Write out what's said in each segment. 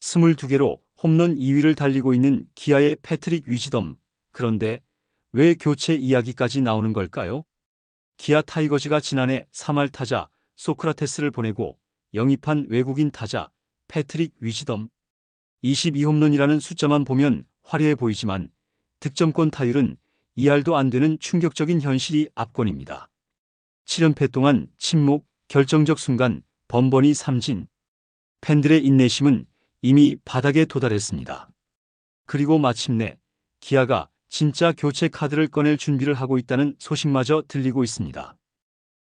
22개로 홈런 2위를 달리고 있는 기아의 패트릭 위즈덤. 그런데 왜 교체 이야기까지 나오는 걸까요? 기아 타이거즈가 지난해 3할 타자 소크라테스를 보내고 영입한 외국인 타자 패트릭 위즈덤. 22홈런이라는 숫자만 보면 화려해 보이지만 득점권 타율은 2할도 안 되는 충격적인 현실이 압권입니다. 7연패 동안 침묵, 결정적 순간 번번이 삼진. 팬들의 인내심은 이미 바닥에 도달했습니다. 그리고 마침내 기아가 진짜 교체 카드를 꺼낼 준비를 하고 있다는 소식마저 들리고 있습니다.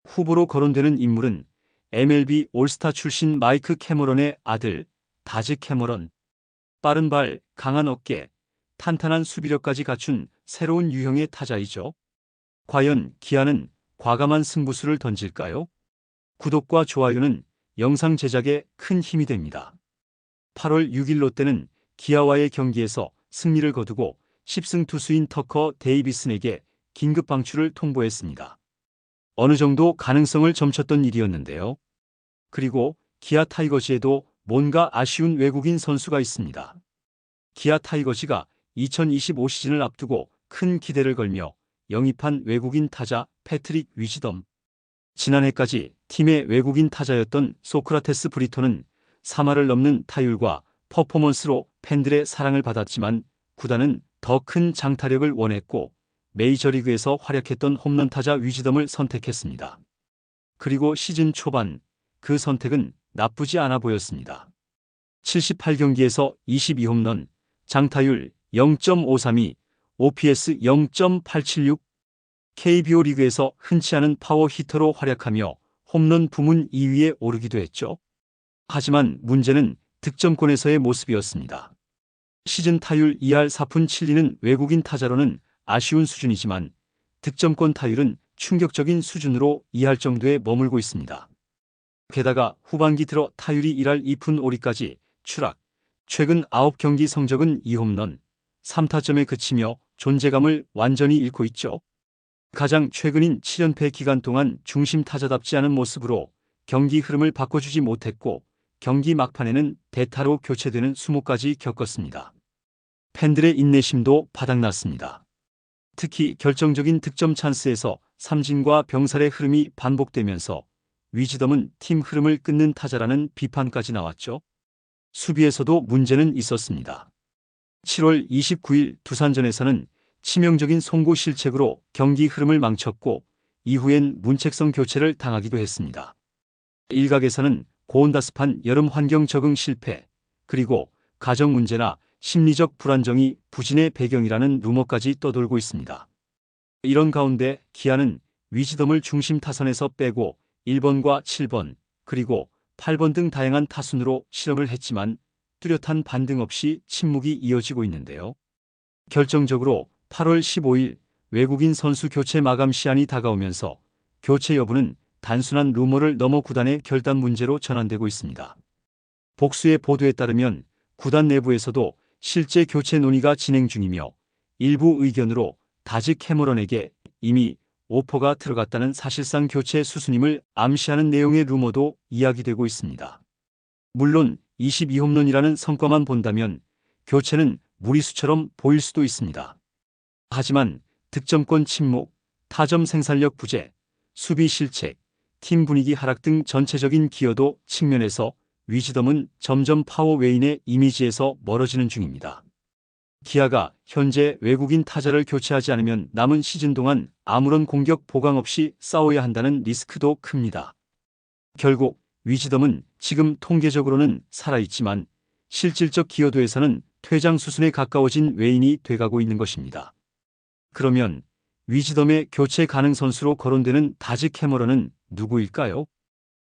후보로 거론되는 인물은 MLB 올스타 출신 마이크 캐머런의 아들 다즈 캐머런. 빠른 발, 강한 어깨, 탄탄한 수비력까지 갖춘 새로운 유형의 타자이죠. 과연 기아는 과감한 승부수를 던질까요? 구독과 좋아요는 영상 제작에 큰 힘이 됩니다. 8월 6일 롯데는 기아와의 경기에서 승리를 거두고 10승 투수인 터커 데이비슨에게 긴급 방출을 통보했습니다. 어느 정도 가능성을 점쳤던 일이었는데요. 그리고 기아 타이거즈에도 뭔가 아쉬운 외국인 선수가 있습니다. 기아 타이거즈가 2025 시즌을 앞두고 큰 기대를 걸며 영입한 외국인 타자 패트릭 위즈덤. 지난해까지 팀의 외국인 타자였던 소크라테스 브리토는 3할을 넘는 타율과 퍼포먼스로 팬들의 사랑을 받았지만 구단은 더 큰 장타력을 원했고 메이저리그에서 활약했던 홈런 타자 위즈덤을 선택했습니다. 그리고 시즌 초반 그 선택은 나쁘지 않아 보였습니다. 78경기에서 22홈런, 장타율 0.532, OPS 0.876, KBO 리그에서 흔치 않은 파워 히터로 활약하며 홈런 부문 2위에 오르기도 했죠. 하지만 문제는 득점권에서의 모습이었습니다. 시즌 타율 2할 4푼 7리는 외국인 타자로는 아쉬운 수준이지만 득점권 타율은 충격적인 수준으로 2할 정도에 머물고 있습니다. 게다가 후반기 들어 타율이 1할 2푼 5리까지 추락, 최근 9경기 성적은 2홈런, 3타점에 그치며 존재감을 완전히 잃고 있죠. 가장 최근인 7연패 기간 동안 중심 타자답지 않은 모습으로 경기 흐름을 바꿔주지 못했고 경기 막판에는 대타로 교체되는 수모까지 겪었습니다. 팬들의 인내심도 바닥났습니다. 특히 결정적인 득점 찬스에서 삼진과 병살의 흐름이 반복되면서 위즈덤은 팀 흐름을 끊는 타자라는 비판까지 나왔죠. 수비에서도 문제는 있었습니다. 7월 29일 두산전에서는 치명적인 송구 실책으로 경기 흐름을 망쳤고 이후엔 문책성 교체를 당하기도 했습니다. 일각에서는 고온다습한 여름 환경 적응 실패, 그리고 가정 문제나 심리적 불안정이 부진의 배경이라는 루머까지 떠돌고 있습니다. 이런 가운데 기아는 위즈덤을 중심 타선에서 빼고 1번과 7번, 그리고 8번 등 다양한 타순으로 실험을 했지만 뚜렷한 반등 없이 침묵이 이어지고 있는데요. 결정적으로 8월 15일 외국인 선수 교체 마감 시한이 다가오면서 교체 여부는 단순한 루머를 넘어 구단의 결단 문제로 전환되고 있습니다. 복수의 보도에 따르면 구단 내부에서도 실제 교체 논의가 진행 중이며 일부 의견으로 다즈 캐머런에게 이미 오퍼가 들어갔다는 사실상 교체 수순임을 암시하는 내용의 루머도 이야기되고 있습니다. 물론 22홈런이라는 성과만 본다면 교체는 무리수처럼 보일 수도 있습니다. 하지만 득점권 침묵, 타점 생산력 부재, 수비 실책, 팀 분위기 하락 등 전체적인 기여도 측면에서 위즈덤은 점점 파워웨인의 이미지에서 멀어지는 중입니다. 기아가 현재 외국인 타자를 교체하지 않으면 남은 시즌 동안 아무런 공격 보강 없이 싸워야 한다는 리스크도 큽니다. 결국 위즈덤은 지금 통계적으로는 살아있지만 실질적 기여도에서는 퇴장 수순에 가까워진 외인이 돼가고 있는 것입니다. 그러면 위즈덤의 교체 가능 선수로 거론되는 다즈 캐머런은 누구일까요?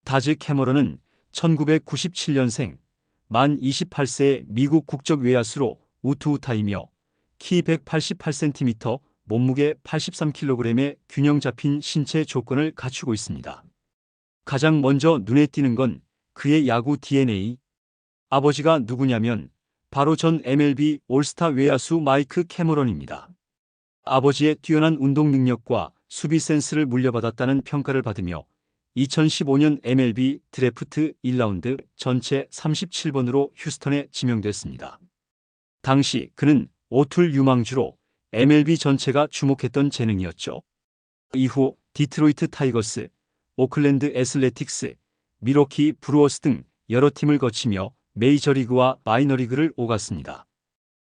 다즈 캐머런은 1997년생, 만 28세의 미국 국적 외야수로 우투우타이며 키 188cm, 몸무게 83kg의 균형 잡힌 신체 조건을 갖추고 있습니다. 가장 먼저 눈에 띄는 건 그의 야구 DNA. 아버지가 누구냐면 바로 전 MLB 올스타 외야수 마이크 캐머런입니다. 아버지의 뛰어난 운동 능력과 수비 센스를 물려받았다는 평가를 받으며 2015년 MLB 드래프트 1라운드 전체 37번으로 휴스턴에 지명됐습니다. 당시 그는 오툴 유망주로 MLB 전체가 주목했던 재능이었죠. 이후 디트로이트 타이거스, 오클랜드 애슬레틱스, 밀워키 브루어스 등 여러 팀을 거치며 메이저리그와 마이너리그를 오갔습니다.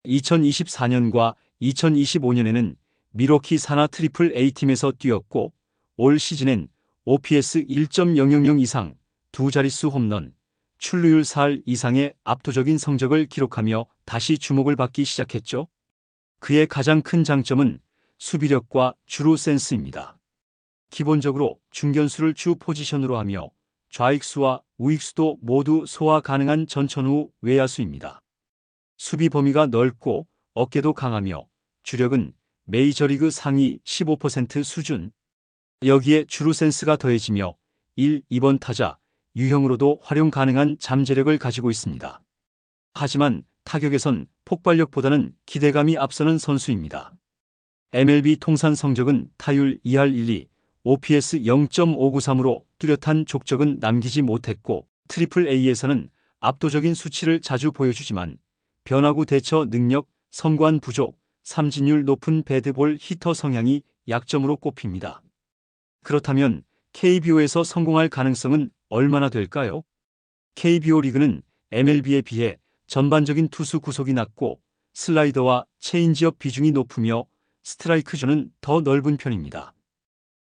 2024년과 2025년에는 밀워키 산하 트리플 A팀에서 뛰었고 올 시즌엔 OPS 1.000 이상, 두 자릿수 홈런, 출루율 4할 이상의 압도적인 성적을 기록하며 다시 주목을 받기 시작했죠. 그의 가장 큰 장점은 수비력과 주루 센스입니다. 기본적으로 중견수를 주 포지션으로 하며 좌익수와 우익수도 모두 소화 가능한 전천후 외야수입니다. 수비 범위가 넓고 어깨도 강하며 주력은 메이저리그 상위 15% 수준. 여기에 주루 센스가 더해지며 1, 2번 타자 유형으로도 활용 가능한 잠재력을 가지고 있습니다. 하지만 타격에선 폭발력보다는 기대감이 앞서는 선수입니다. MLB 통산 성적은 타율 2할 1리, OPS 0.593으로 뚜렷한 족적은 남기지 못했고 트리플 A에서는 압도적인 수치를 자주 보여주지만 변화구 대처 능력, 선관 부족, 삼진율 높은 배드볼 히터 성향이 약점으로 꼽힙니다. 그렇다면 KBO에서 성공할 가능성은 얼마나 될까요? KBO 리그는 MLB에 비해 전반적인 투수 구속이 낮고 슬라이더와 체인지업 비중이 높으며 스트라이크 존은 더 넓은 편입니다.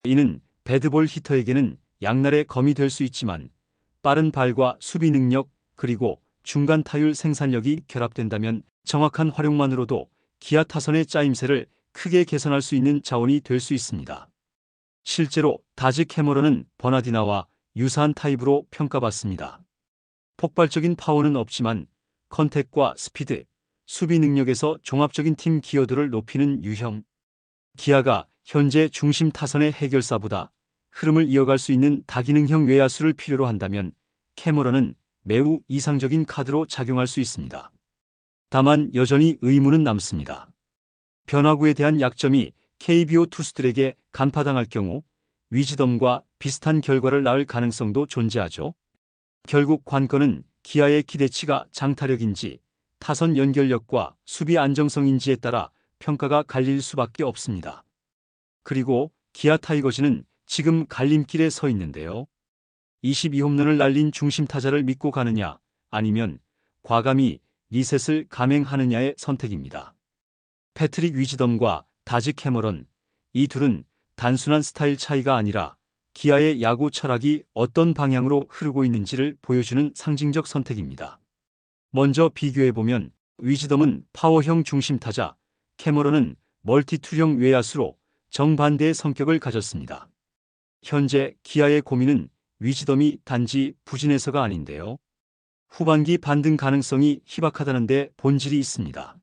이는 배드볼 히터에게는 양날의 검이 될 수 있지만 빠른 발과 수비 능력 그리고 중간 타율 생산력이 결합된다면 정확한 활용만으로도 기아 타선의 짜임새를 크게 개선할 수 있는 자원이 될 수 있습니다. 실제로 다즈 캐머런은 버나디나와 유사한 타입으로 평가받습니다. 폭발적인 파워는 없지만 컨택과 스피드, 수비 능력에서 종합적인 팀 기여도를 높이는 유형. 기아가 현재 중심 타선의 해결사보다 흐름을 이어갈 수 있는 다기능형 외야수를 필요로 한다면 캐머런은 매우 이상적인 카드로 작용할 수 있습니다. 다만 여전히 의문은 남습니다. 변화구에 대한 약점이 KBO 투수들에게 간파당할 경우 위즈덤과 비슷한 결과를 낳을 가능성도 존재하죠. 결국 관건은 기아의 기대치가 장타력인지 타선 연결력과 수비 안정성인지에 따라 평가가 갈릴 수밖에 없습니다. 그리고 기아 타이거즈는 지금 갈림길에 서 있는데요. 22홈런을 날린 중심 타자를 믿고 가느냐 아니면 과감히 리셋을 감행하느냐의 선택입니다. 패트릭 위즈덤과 다즈 캐머런, 이 둘은 단순한 스타일 차이가 아니라 기아의 야구 철학이 어떤 방향으로 흐르고 있는지를 보여주는 상징적 선택입니다. 먼저 비교해보면 위즈덤은 파워형 중심 타자, 캐머런은 멀티툴형 외야수로 정반대의 성격을 가졌습니다. 현재 기아의 고민은 위즈덤이 단지 부진해서가 아닌데요. 후반기 반등 가능성이 희박하다는데 본질이 있습니다.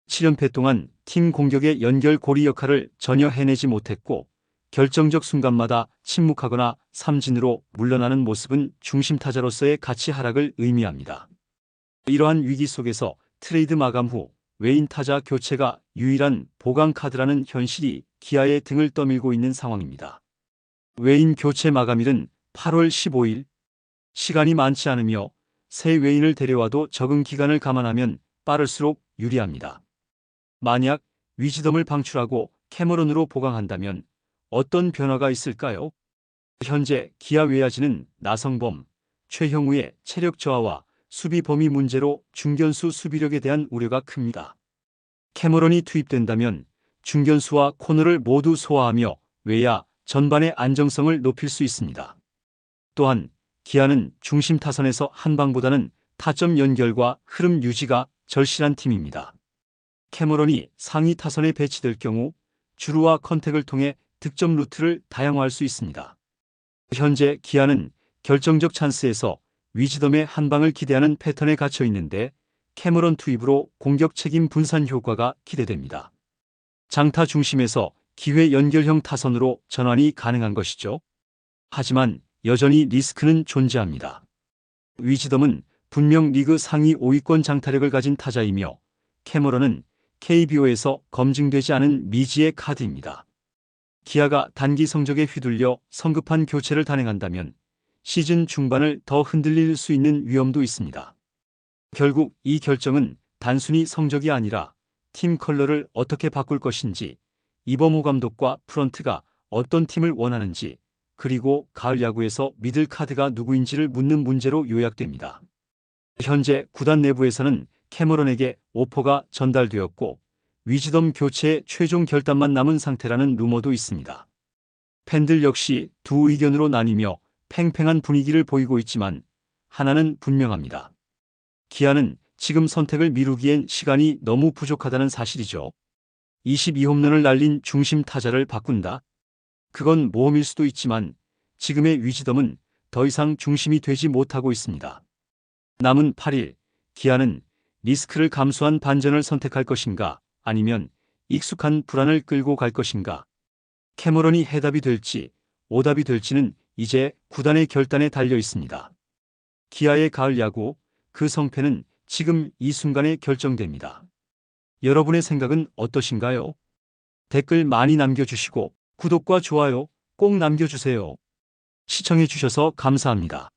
7연패 동안 팀 공격의 연결 고리 역할을 전혀 해내지 못했고 결정적 순간마다 침묵하거나 삼진으로 물러나는 모습은 중심 타자로서의 가치 하락을 의미합니다. 이러한 위기 속에서 트레이드 마감 후 외인 타자 교체가 유일한 보강 카드라는 현실이 기아의 등을 떠밀고 있는 상황입니다. 외인 교체 마감일은 8월 15일. 시간이 많지 않으며 새 외인을 데려와도 적응 기간을 감안하면 빠를수록 유리합니다. 만약 위즈덤을 방출하고 캐머런으로 보강한다면 어떤 변화가 있을까요? 현재 기아 외야진은 나성범, 최형우의 체력 저하와 수비 범위 문제로 중견수 수비력에 대한 우려가 큽니다. 캐머런이 투입된다면 중견수와 코너를 모두 소화하며 외야 전반의 안정성을 높일 수 있습니다. 또한 기아는 중심 타선에서 한 방보다는 타점 연결과 흐름 유지가 절실한 팀입니다. 캐머런이 상위 타선에 배치될 경우 주루와 컨택을 통해 득점 루트를 다양화할 수 있습니다. 현재 기아는 결정적 찬스에서 위즈덤의 한 방을 기대하는 패턴에 갇혀 있는데 캐머런 투입으로 공격 책임 분산 효과가 기대됩니다. 장타 중심에서 기회 연결형 타선으로 전환이 가능한 것이죠. 하지만 여전히 리스크는 존재합니다. 위즈덤은 분명 리그 상위 5위권 장타력을 가진 타자이며 캐머런은 KBO에서 검증되지 않은 미지의 카드입니다. 기아가 단기 성적에 휘둘려 성급한 교체를 단행한다면 시즌 중반을 더 흔들릴 수 있는 위험도 있습니다. 결국 이 결정은 단순히 성적이 아니라 팀 컬러를 어떻게 바꿀 것인지, 이범호 감독과 프런트가 어떤 팀을 원하는지, 그리고 가을 야구에서 믿을 카드가 누구인지를 묻는 문제로 요약됩니다. 현재 구단 내부에서는 캐머런에게 오퍼가 전달되었고 위즈덤 교체의 최종 결단만 남은 상태라는 루머도 있습니다. 팬들 역시 두 의견으로 나뉘며 팽팽한 분위기를 보이고 있지만 하나는 분명합니다. 기아는 지금 선택을 미루기엔 시간이 너무 부족하다는 사실이죠. 22홈런을 날린 중심 타자를 바꾼다? 그건 모험일 수도 있지만 지금의 위즈덤은 더 이상 중심이 되지 못하고 있습니다. 남은 8일, 기아는 리스크를 감수한 반전을 선택할 것인가, 아니면 익숙한 불안을 끌고 갈 것인가. 캐머런이 해답이 될지 오답이 될지는 이제 구단의 결단에 달려 있습니다. 기아의 가을 야구, 그 성패는 지금 이 순간에 결정됩니다. 여러분의 생각은 어떠신가요? 댓글 많이 남겨주시고 구독과 좋아요 꼭 남겨주세요. 시청해주셔서 감사합니다.